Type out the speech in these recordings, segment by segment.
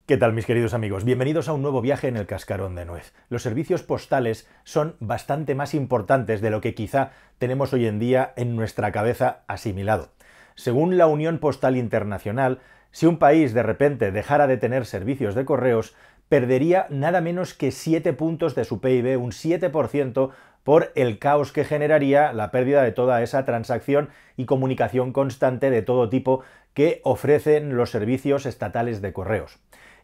¿Qué tal, mis queridos amigos? Bienvenidos a un nuevo viaje en el cascarón de nuez. Los servicios postales son bastante más importantes de lo que quizá tenemos hoy en día en nuestra cabeza asimilado. Según la Unión Postal Internacional, si un país de repente dejara de tener servicios de correos, perdería nada menos que 7 puntos de su PIB, un 7%, por el caos que generaría la pérdida de toda esa transacción y comunicación constante de todo tipo que ofrecen los servicios estatales de correos.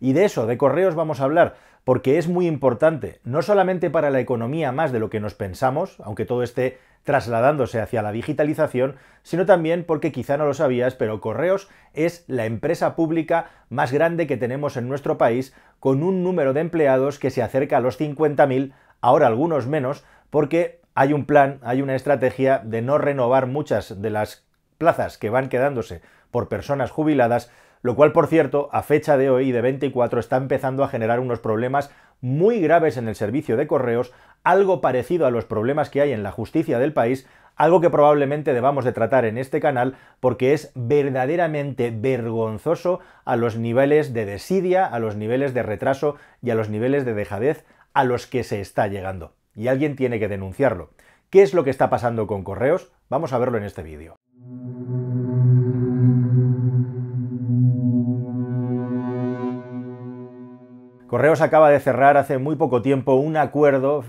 Y de eso, de correos, vamos a hablar, porque es muy importante, no solamente para la economía más de lo que nos pensamos, aunque todo esté trasladándose hacia la digitalización, sino también porque quizá no lo sabías, pero Correos es la empresa pública más grande que tenemos en nuestro país, con un número de empleados que se acerca a los 50.000, ahora algunos menos, porque hay un plan, hay una estrategia de no renovar muchas de las plazas que van quedándose por personas jubiladas, lo cual, por cierto, a fecha de hoy, de 24, está empezando a generar unos problemas muy graves en el servicio de correos, algo parecido a los problemas que hay en la justicia del país, algo que probablemente debamos de tratar en este canal porque es verdaderamente vergonzoso a los niveles de desidia, a los niveles de retraso y a los niveles de dejadez a los que se está llegando. Y alguien tiene que denunciarlo. ¿Qué es lo que está pasando con Correos? Vamos a verlo en este vídeo. Correos acaba de cerrar hace muy poco tiempo un acuerdo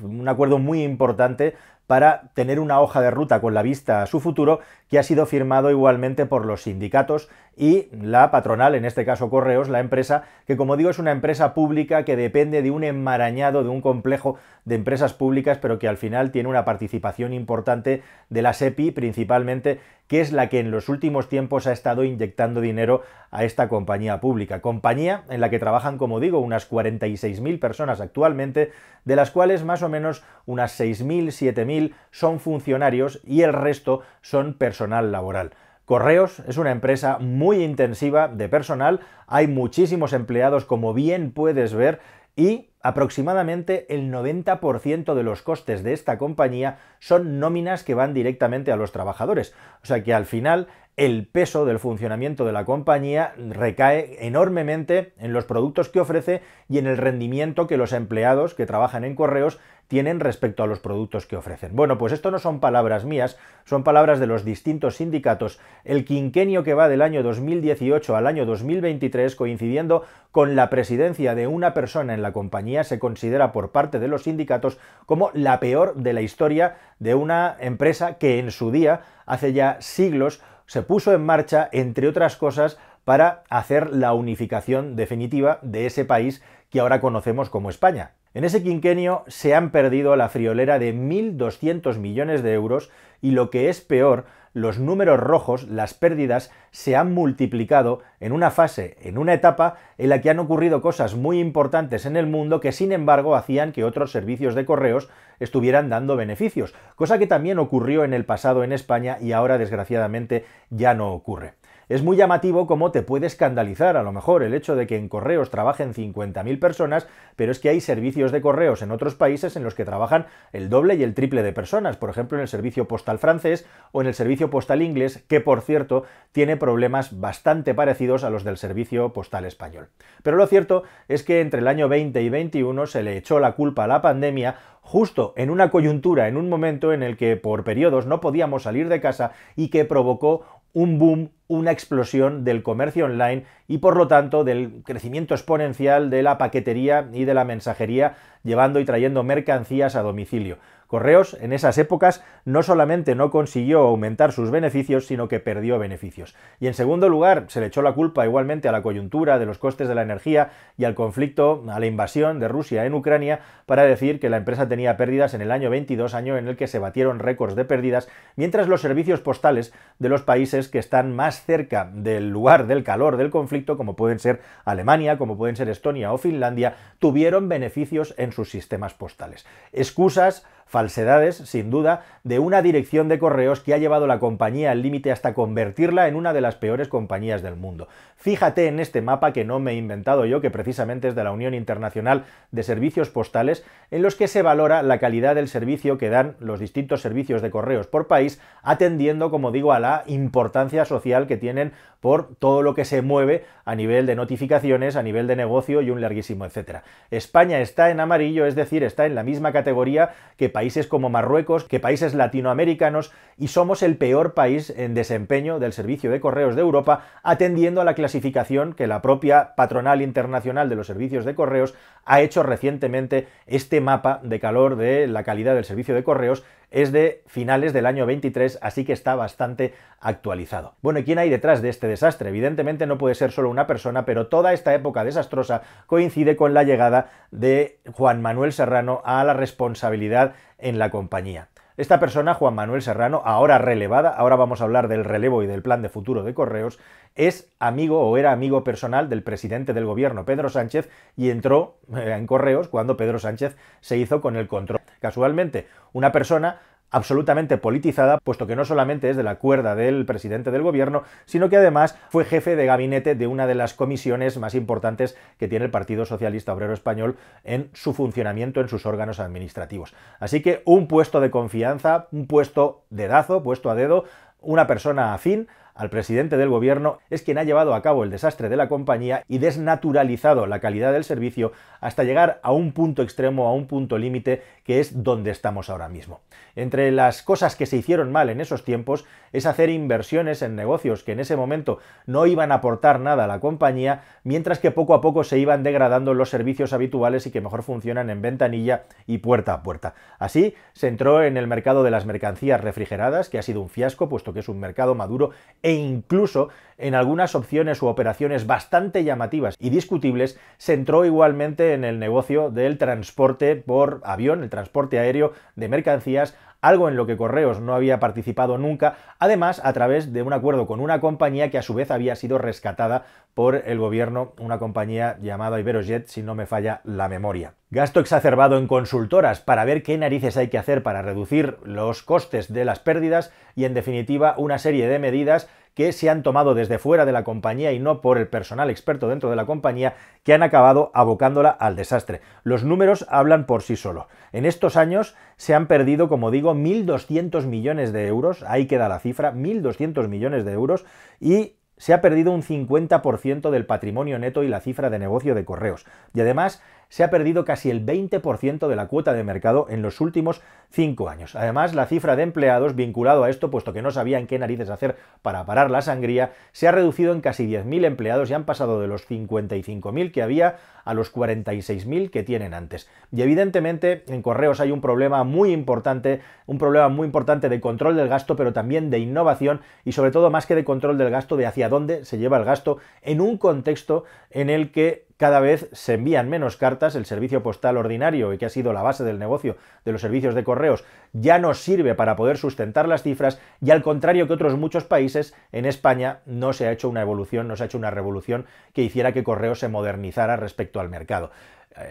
muy importante para tener una hoja de ruta con la vista a su futuro, que ha sido firmado igualmente por los sindicatos y la patronal, en este caso Correos, la empresa, que como digo es una empresa pública que depende de un enmarañado, de un complejo de empresas públicas, pero que al final tiene una participación importante de la SEPI principalmente, que es la que en los últimos tiempos ha estado inyectando dinero a esta compañía pública. Compañía en la que trabajan, como digo, unas 46.000 personas actualmente, de las cuales más o menos unas 6.000, 7.000 son funcionarios y el resto son personal laboral. Correos es una empresa muy intensiva de personal, hay muchísimos empleados, como bien puedes ver, y aproximadamente el 90% de los costes de esta compañía son nóminas que van directamente a los trabajadores. O sea que al final el peso del funcionamiento de la compañía recae enormemente en los productos que ofrece y en el rendimiento que los empleados que trabajan en Correos tienen respecto a los productos que ofrecen. Bueno, pues esto no son palabras mías, son palabras de los distintos sindicatos. El quinquenio que va del año 2018 al año 2023, coincidiendo con la presidencia de una persona en la compañía, se considera por parte de los sindicatos como la peor de la historia de una empresa que en su día, hace ya siglos, se puso en marcha, entre otras cosas, para hacer la unificación definitiva de ese país que ahora conocemos como España. En ese quinquenio se han perdido la friolera de 1.200 millones de euros y lo que es peor, los números rojos, las pérdidas, se han multiplicado en una fase, en una etapa en la que han ocurrido cosas muy importantes en el mundo que sin embargo hacían que otros servicios de correos estuvieran dando beneficios, cosa que también ocurrió en el pasado en España y ahora desgraciadamente ya no ocurre. Es muy llamativo cómo te puede escandalizar a lo mejor el hecho de que en correos trabajen 50.000 personas, pero es que hay servicios de correos en otros países en los que trabajan el doble y el triple de personas, por ejemplo en el servicio postal francés o en el servicio postal inglés, que por cierto tiene problemas bastante parecidos a los del servicio postal español. Pero lo cierto es que entre el año 20 y 21 se le echó la culpa a la pandemia, justo en una coyuntura, en un momento en el que por periodos no podíamos salir de casa y que provocó un boom, una explosión del comercio online y por lo tanto del crecimiento exponencial de la paquetería y de la mensajería llevando y trayendo mercancías a domicilio. Correos en esas épocas no solamente no consiguió aumentar sus beneficios, sino que perdió beneficios. Y en segundo lugar, se le echó la culpa igualmente a la coyuntura de los costes de la energía y al conflicto, a la invasión de Rusia en Ucrania, para decir que la empresa tenía pérdidas en el año 22, año en el que se batieron récords de pérdidas, mientras los servicios postales de los países que están más cerca del lugar del calor del conflicto, como pueden ser Alemania, como pueden ser Estonia o Finlandia, tuvieron beneficios en sus sistemas postales. Excusas falsedades, sin duda, de una dirección de correos que ha llevado la compañía al límite hasta convertirla en una de las peores compañías del mundo. Fíjate en este mapa que no me he inventado yo, que precisamente es de la Unión Internacional de Servicios Postales, en los que se valora la calidad del servicio que dan los distintos servicios de correos por país, atendiendo, como digo, a la importancia social que tienen por todo lo que se mueve a nivel de notificaciones, a nivel de negocio y un larguísimo etcétera. España está en amarillo, es decir, está en la misma categoría que países como Marruecos, que países latinoamericanos, y somos el peor país en desempeño del servicio de correos de Europa, atendiendo a la clasificación que la propia Patronal Internacional de los Servicios de Correos ha hecho recientemente. Este mapa de calor de la calidad del servicio de correos es de finales del año 23, así que está bastante actualizado. Bueno, ¿y quién hay detrás de este desastre? Evidentemente no puede ser solo una persona, pero toda esta época desastrosa coincide con la llegada de Juan Manuel Serrano a la responsabilidad en la compañía. Esta persona, Juan Manuel Serrano, ahora relevada, ahora vamos a hablar del relevo y del plan de futuro de Correos, es amigo o era amigo personal del presidente del gobierno, Pedro Sánchez, y entró en Correos cuando Pedro Sánchez se hizo con el control. Casualmente, una persona absolutamente politizada, puesto que no solamente es de la cuerda del presidente del gobierno, sino que además fue jefe de gabinete de una de las comisiones más importantes que tiene el Partido Socialista Obrero Español en su funcionamiento, en sus órganos administrativos. Así que un puesto de confianza, un puesto dedazo, puesto a dedo, una persona afín al presidente del gobierno, es quien ha llevado a cabo el desastre de la compañía y desnaturalizado la calidad del servicio hasta llegar a un punto extremo, a un punto límite, que es donde estamos ahora mismo. Entre las cosas que se hicieron mal en esos tiempos es hacer inversiones en negocios que en ese momento no iban a aportar nada a la compañía, mientras que poco a poco se iban degradando los servicios habituales y que mejor funcionan en ventanilla y puerta a puerta. Así se entró en el mercado de las mercancías refrigeradas, que ha sido un fiasco, puesto que es un mercado maduro, e incluso en algunas opciones u operaciones bastante llamativas y discutibles se entró igualmente en el negocio del transporte por avión, el transporte aéreo de mercancías, algo en lo que Correos no había participado nunca, además a través de un acuerdo con una compañía que a su vez había sido rescatada por el gobierno, una compañía llamada Iberojet, si no me falla la memoria. Gasto exacerbado en consultoras para ver qué narices hay que hacer para reducir los costes de las pérdidas y, en definitiva, una serie de medidas que se han tomado desde fuera de la compañía y no por el personal experto dentro de la compañía, que han acabado abocándola al desastre. Los números hablan por sí solos. En estos años se han perdido, como digo, 1.200 millones de euros, ahí queda la cifra, 1.200 millones de euros, y se ha perdido un 50% del patrimonio neto y la cifra de negocio de Correos. Y además se ha perdido casi el 20% de la cuota de mercado en los últimos 5 años. Además, la cifra de empleados vinculado a esto, puesto que no sabían qué narices hacer para parar la sangría, se ha reducido en casi 10.000 empleados y han pasado de los 55.000 que había a los 46.000 que tienen antes. Y evidentemente en Correos hay un problema muy importante de control del gasto, pero también de innovación y, sobre todo, más que de control del gasto, de hacia dónde se lleva el gasto en un contexto en el que cada vez se envían menos cartas, el servicio postal ordinario, y que ha sido la base del negocio de los servicios de correos, ya no sirve para poder sustentar las cifras, y al contrario que otros muchos países, en España no se ha hecho una evolución, no se ha hecho una revolución que hiciera que Correos se modernizara respecto al mercado.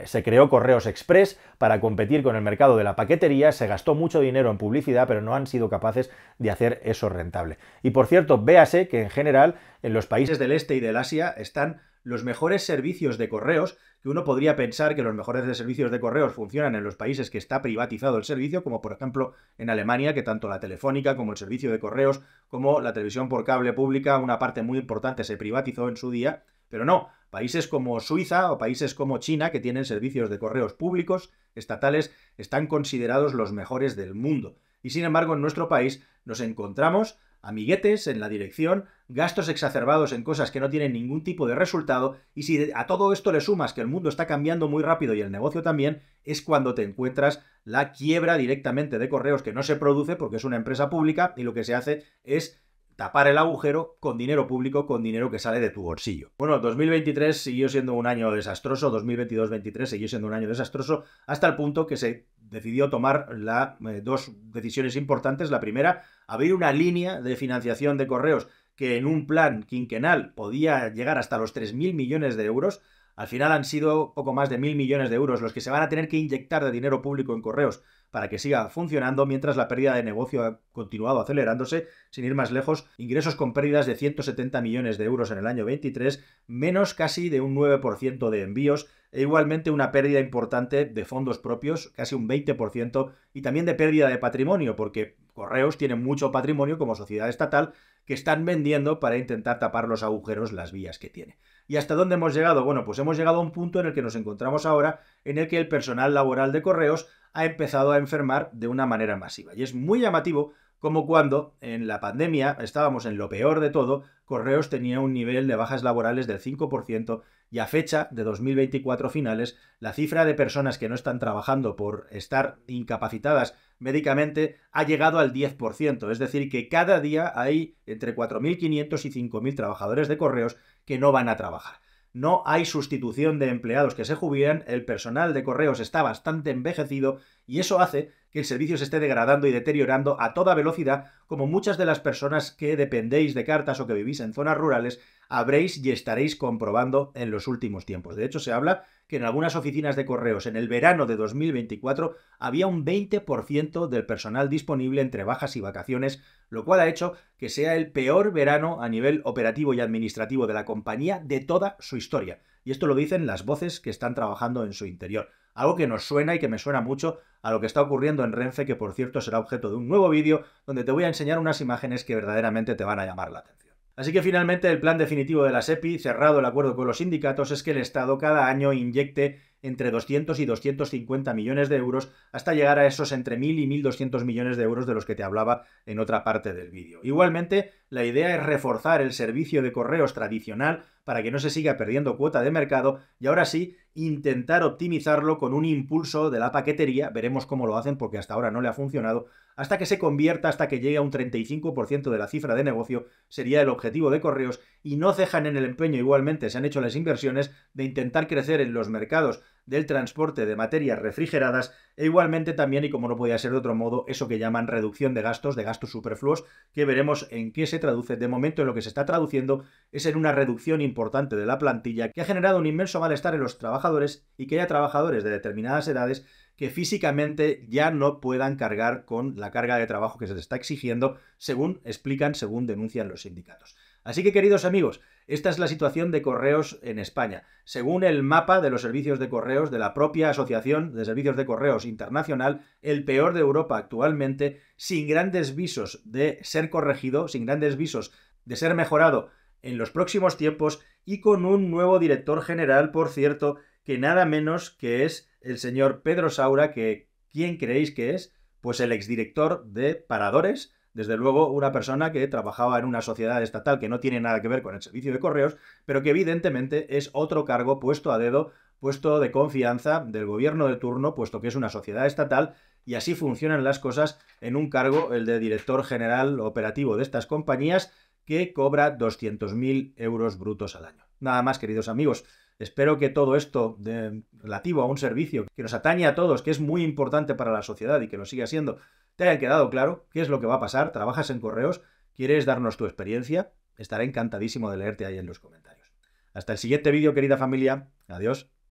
Se creó Correos Express para competir con el mercado de la paquetería, se gastó mucho dinero en publicidad, pero no han sido capaces de hacer eso rentable. Y por cierto, véase que en general en los países del este y del Asia están los mejores servicios de correos, que uno podría pensar que los mejores servicios de correos funcionan en los países que está privatizado el servicio, como por ejemplo en Alemania, que tanto la telefónica como el servicio de correos, como la televisión por cable pública, una parte muy importante se privatizó en su día, pero no. Países como Suiza o países como China, que tienen servicios de correos públicos, estatales, están considerados los mejores del mundo. Y sin embargo, en nuestro país nos encontramos amiguetes en la dirección, gastos exacerbados en cosas que no tienen ningún tipo de resultado, y si a todo esto le sumas que el mundo está cambiando muy rápido y el negocio también, es cuando te encuentras la quiebra directamente de Correos, que no se produce porque es una empresa pública y lo que se hace es tapar el agujero con dinero público, con dinero que sale de tu bolsillo. Bueno, 2023 siguió siendo un año desastroso, 2022-23 siguió siendo un año desastroso, hasta el punto que se decidió tomar dos decisiones importantes. La primera, abrir una línea de financiación de correos que en un plan quinquenal podía llegar hasta los 3.000 millones de euros, Al final han sido poco más de 1.000 millones de euros los que se van a tener que inyectar de dinero público en Correos para que siga funcionando, mientras la pérdida de negocio ha continuado acelerándose. Sin ir más lejos, ingresos con pérdidas de 170 millones de euros en el año 23, menos casi de un 9% de envíos, e igualmente una pérdida importante de fondos propios, casi un 20%, y también de pérdida de patrimonio, porque Correos tiene mucho patrimonio como sociedad estatal que están vendiendo para intentar tapar los agujeros, las vías que tiene. ¿Y hasta dónde hemos llegado? Bueno, pues hemos llegado a un punto en el que nos encontramos ahora, en el que el personal laboral de Correos ha empezado a enfermar de una manera masiva. Y es muy llamativo como cuando en la pandemia estábamos en lo peor de todo, Correos tenía un nivel de bajas laborales del 5% y a fecha de 2024 finales, la cifra de personas que no están trabajando por estar incapacitadas médicamente ha llegado al 10%. Es decir, que cada día hay entre 4.500 y 5.000 trabajadores de Correos que no van a trabajar. No hay sustitución de empleados que se jubilan, el personal de Correos está bastante envejecido y eso hace que el servicio se esté degradando y deteriorando a toda velocidad, como muchas de las personas que dependéis de cartas o que vivís en zonas rurales habréis y estaréis comprobando en los últimos tiempos. De hecho, se habla que en algunas oficinas de Correos en el verano de 2024 había un 20% del personal disponible entre bajas y vacaciones, lo cual ha hecho que sea el peor verano a nivel operativo y administrativo de la compañía de toda su historia. Y esto lo dicen las voces que están trabajando en su interior. Algo que nos suena y que me suena mucho a lo que está ocurriendo en Renfe, que por cierto será objeto de un nuevo vídeo donde te voy a enseñar unas imágenes que verdaderamente te van a llamar la atención. Así que finalmente el plan definitivo de la SEPI, cerrado el acuerdo con los sindicatos, es que el Estado cada año inyecte entre 200 y 250 millones de euros hasta llegar a esos entre 1.000 y 1.200 millones de euros de los que te hablaba en otra parte del vídeo. Igualmente, la idea es reforzar el servicio de correos tradicional para que no se siga perdiendo cuota de mercado y ahora sí intentar optimizarlo con un impulso de la paquetería, veremos cómo lo hacen porque hasta ahora no le ha funcionado, hasta que se convierta, hasta que llegue a un 35% de la cifra de negocio, sería el objetivo de Correos, y no cejan en el empeño, igualmente se han hecho las inversiones de intentar crecer en los mercados del transporte de materias refrigeradas e igualmente también, y como no podía ser de otro modo, eso que llaman reducción de gastos superfluos, que veremos en qué se traduce. De momento en lo que se está traduciendo es en una reducción importante de la plantilla que ha generado un inmenso malestar en los trabajadores y que haya trabajadores de determinadas edades que físicamente ya no puedan cargar con la carga de trabajo que se les está exigiendo, según explican, según denuncian los sindicatos. Así que, queridos amigos, esta es la situación de Correos en España. Según el mapa de los servicios de correos de la propia Asociación de Servicios de Correos Internacional, el peor de Europa actualmente, sin grandes visos de ser corregido, sin grandes visos de ser mejorado en los próximos tiempos y con un nuevo director general, por cierto, que nada menos que es el señor Pedro Saura, que ¿quién creéis que es? Pues el exdirector de Paradores. Desde luego, una persona que trabajaba en una sociedad estatal que no tiene nada que ver con el servicio de correos, pero que evidentemente es otro cargo puesto a dedo, puesto de confianza del gobierno de turno, puesto que es una sociedad estatal, y así funcionan las cosas en un cargo, el de director general operativo de estas compañías, que cobra 200.000 euros brutos al año. Nada más, queridos amigos. Espero que todo esto relativo a un servicio que nos atañe a todos, que es muy importante para la sociedad y que lo siga siendo, te haya quedado claro qué es lo que va a pasar. ¿Trabajas en correos? ¿Quieres darnos tu experiencia? Estaré encantadísimo de leerte ahí en los comentarios. Hasta el siguiente vídeo, querida familia. Adiós.